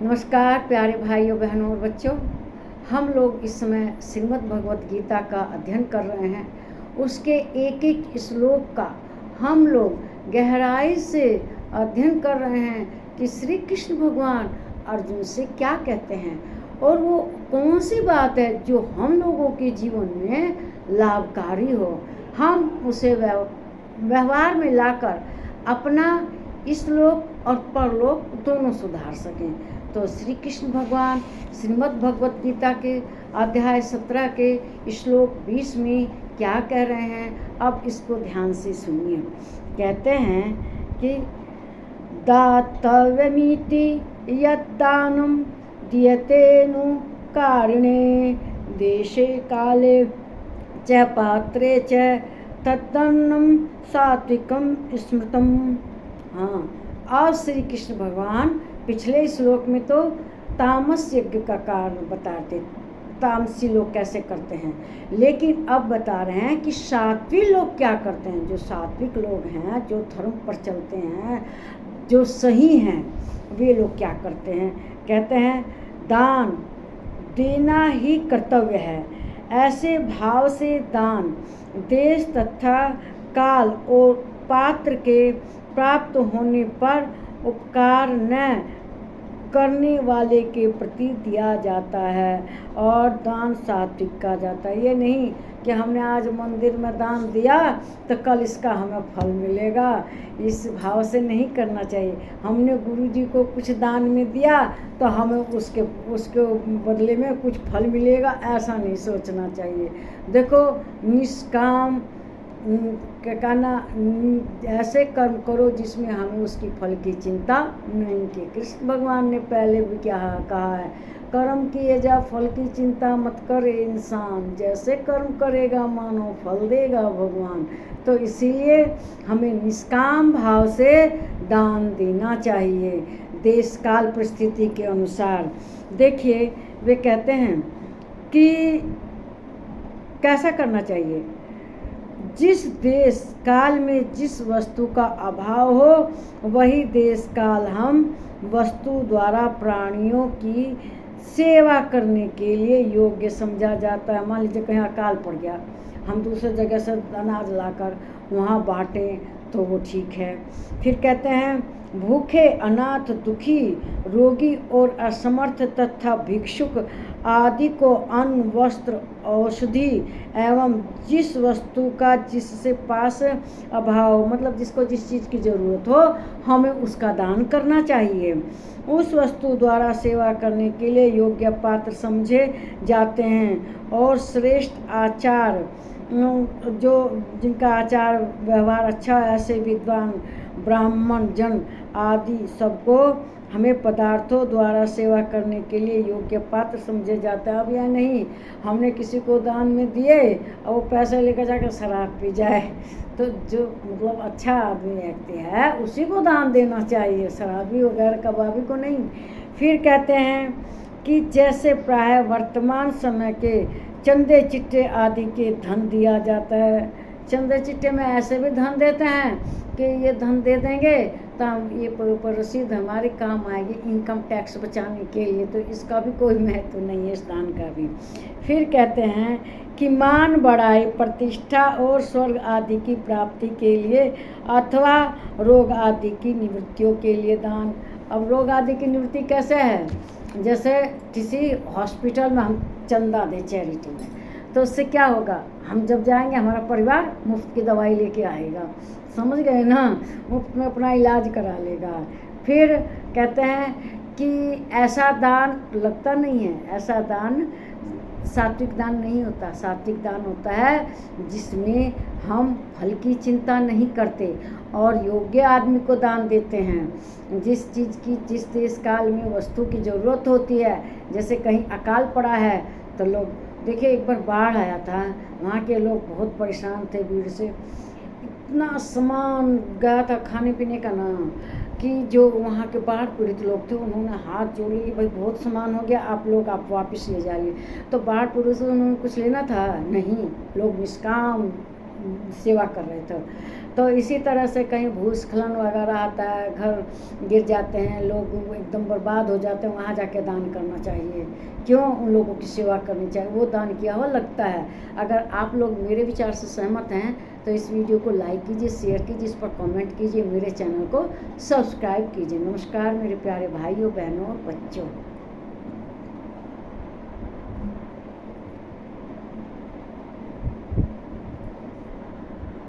नमस्कार प्यारे भाइयों बहनों और बच्चों। हम लोग इस समय श्रीमद् भगवत गीता का अध्ययन कर रहे हैं। उसके एक एक श्लोक का हम लोग गहराई से अध्ययन कर रहे हैं कि श्री कृष्ण भगवान अर्जुन से क्या कहते हैं और वो कौन सी बात है जो हम लोगों के जीवन में लाभकारी हो, हम उसे व्यवहार में लाकर अपना इहलोक और परलोक दोनों सुधार सकें। तो श्री कृष्ण भगवान श्रीमद् भगवत गीता के अध्याय 17 के श्लोक 20 में क्या कह रहे हैं, अब इसको ध्यान से सुनिए। कहते हैं कि दातव्यमिति यद्दानं दीयतेनु कारिणे देशे काले च पात्रे च तद्दन्नं सात्विकं स्मृतम्। हाँ, और श्री कृष्ण भगवान पिछले श्लोक में तो तामस यज्ञ का कारण बताते, तामसी लोग कैसे करते हैं, लेकिन अब बता रहे हैं कि सात्विक लोग क्या करते हैं। जो सात्विक लोग हैं, जो धर्म पर चलते हैं, जो सही हैं, वे लोग क्या करते हैं। कहते हैं दान देना ही कर्तव्य है। ऐसे भाव से दान देश तथा काल और पात्र के प्राप्त होने पर उपकार न करने वाले के प्रति दिया जाता है और दान सात्विक कहा जाता है। ये नहीं कि हमने आज मंदिर में दान दिया तो कल इसका हमें फल मिलेगा, इस भाव से नहीं करना चाहिए। हमने गुरु जी को कुछ दान में दिया तो हमें उसके बदले में कुछ फल मिलेगा, ऐसा नहीं सोचना चाहिए। देखो, निष्काम कहना ऐसे कर्म करो जिसमें हमें उसकी फल की चिंता नहीं की। कृष्ण भगवान ने पहले भी क्या कहा है, कर्म किए जा फल की चिंता मत करे इंसान, जैसे कर्म करेगा मानो फल देगा भगवान। तो इसीलिए हमें निष्काम भाव से दान देना चाहिए देश काल परिस्थिति के अनुसार। देखिए, वे कहते हैं कि कैसा करना चाहिए। जिस देश काल में जिस वस्तु का अभाव हो वही देश काल हम वस्तु द्वारा प्राणियों की सेवा करने के लिए योग्य समझा जाता है। मान लीजिए कहीं अकाल पड़ गया, हम दूसरे जगह से अनाज लाकर वहाँ बांटें तो वो ठीक है। फिर कहते हैं भूखे, अनाथ, दुखी, रोगी और असमर्थ तथा भिक्षुक आदि को अन्न, वस्त्र, औषधि एवं जिस वस्तु का जिससे पास अभाव, मतलब जिसको जिस चीज़ की ज़रूरत हो, हमें उसका दान करना चाहिए। उस वस्तु द्वारा सेवा करने के लिए योग्य पात्र समझे जाते हैं और श्रेष्ठ आचार जो जिनका आचार व्यवहार अच्छा है, ऐसे विद्वान ब्राह्मण जन आदि सबको हमें पदार्थों द्वारा सेवा करने के लिए योग्य पात्र समझे जाता है। अब यह नहीं हमने किसी को दान में दिए और वो पैसे लेकर जाकर शराब पी जाए, तो जो मतलब अच्छा आदमी व्यक्ति है उसी को दान देना चाहिए, शराबी वगैरह कबाबी को नहीं। फिर कहते हैं कि जैसे प्राय वर्तमान समय के चंदे चिट्टे आदि के धन दिया जाता है। चंदे चिट्टे में ऐसे भी धन देते हैं कि ये धन दे देंगे तो ये पर रसीद हमारे काम आएगी इनकम टैक्स बचाने के लिए, तो इसका भी कोई महत्व नहीं है, इस दान का भी। फिर कहते हैं कि मान, बढ़ाई, प्रतिष्ठा और स्वर्ग आदि की प्राप्ति के लिए अथवा रोग आदि की निवृत्तियों के लिए दान। अब रोग आदि की निवृत्ति कैसे है, जैसे किसी हॉस्पिटल में हम चंदा दें चैरिटी में, तो उससे क्या होगा, हम जब जाएंगे हमारा परिवार मुफ्त की दवाई लेके आएगा, समझ गए ना, मुफ्त में अपना इलाज करा लेगा। फिर कहते हैं कि ऐसा दान लगता नहीं है, ऐसा दान सात्विक दान नहीं होता। सात्विक दान होता है जिसमें हम फल की चिंता नहीं करते और योग्य आदमी को दान देते हैं। जिस चीज़ की जिस देश काल में वस्तु की ज़रूरत होती है, जैसे कहीं अकाल पड़ा है तो लोग, देखिए एक बार बाढ़ आया था, वहाँ के लोग बहुत परेशान थे भीड़ से, इतना सामान गया था खाने पीने का ना, कि जो वहाँ के बाढ़ पीड़ित लोग थे उन्होंने हाथ जोड़ लिए, भाई बहुत सामान हो गया, आप लोग आप वापस ले जाइए। तो बाढ़ पीड़ित से उन्होंने कुछ लेना था नहीं, लोग निष्काम सेवा कर रहे थे। तो इसी तरह से कहीं भूस्खलन वगैरह आता है, घर गिर जाते हैं, लोग एकदम बर्बाद हो जाते हैं, वहाँ जाके दान करना चाहिए। क्यों? उन लोगों की सेवा करनी चाहिए, वो दान किया हुआ लगता है। अगर आप लोग मेरे विचार से सहमत हैं तो इस वीडियो को लाइक कीजिए, शेयर कीजिए, इस पर कमेंट कीजिए, मेरे चैनल को सब्सक्राइब कीजिए। नमस्कार मेरे प्यारे भाइयों, बहनों और बच्चों।